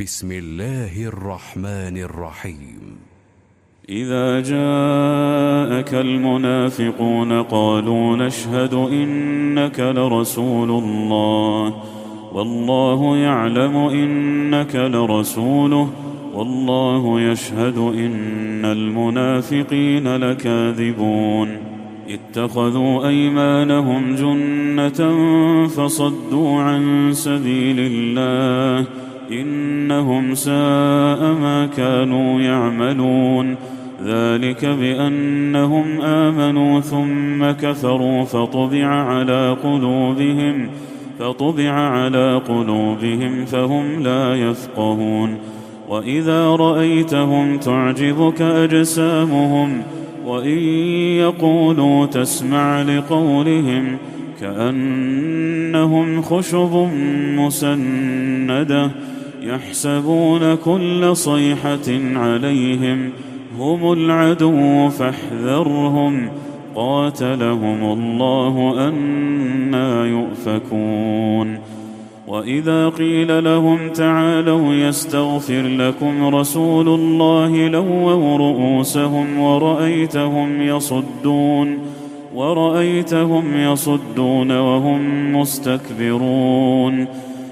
بسم الله الرحمن الرحيم. إذا جاءك المنافقون قالوا نشهد إنك لرسول الله والله يعلم إنك لرسوله والله يشهد إن المنافقين لكاذبون. اتخذوا أيمانهم جنة فصدوا عن سبيل الله إنهم ساء ما كانوا يعملون. ذلك بأنهم آمنوا ثم كفروا فطبع على قلوبهم فهم لا يفقهون. وإذا رأيتهم تعجبك أجسامهم وإن يقولوا تسمع لقولهم كأنهم خشب مسندة يحسبون كل صيحة عليهم هم العدو فاحذرهم قاتلهم الله أنى يؤفكون. وإذا قيل لهم تعالوا يستغفر لكم رسول الله لووا رؤوسهم ورأيتهم يصدون وهم مستكبرون.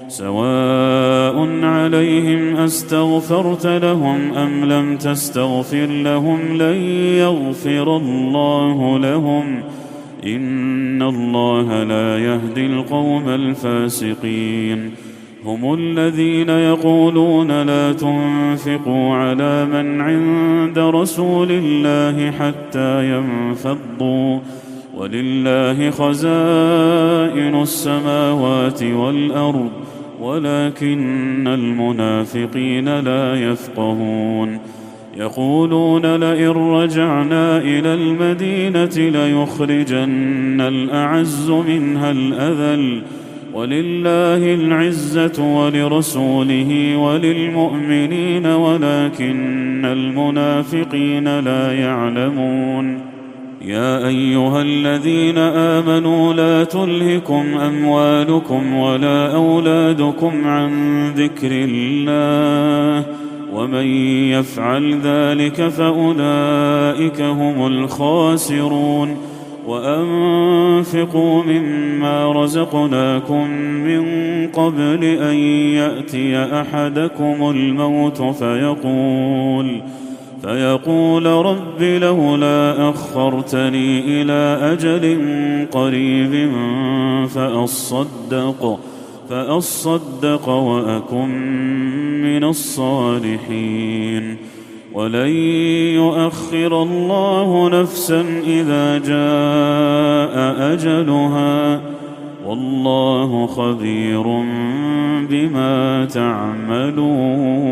سواء عليهم أستغفرت لهم أم لم تستغفر لهم لن يغفر الله لهم إن الله لا يهدي القوم الفاسقين. هم الذين يقولون لا تنفقوا على من عند رسول الله حتى ينفضوا ولله خزائن السماوات والأرض ولكن المنافقين لا يفقهون. يقولون لئن رجعنا إلى المدينة ليخرجن الأعز منها الأذل ولله العزة ولرسوله وللمؤمنين ولكن المنافقين لا يعلمون. يا أيها الذين آمنوا لا تلهكم أموالكم ولا أولادكم عن ذكر الله ومن يفعل ذلك فأولئك هم الخاسرون. وأنفقوا مما رزقناكم من قبل أن يأتي أحدكم الموت فيقول رب لولا أخرتني إلى أجل قريب فأصدق وأكن من الصالحين. ولن يؤخر الله نفسا إذا جاء أجلها والله خبير بما تعملون.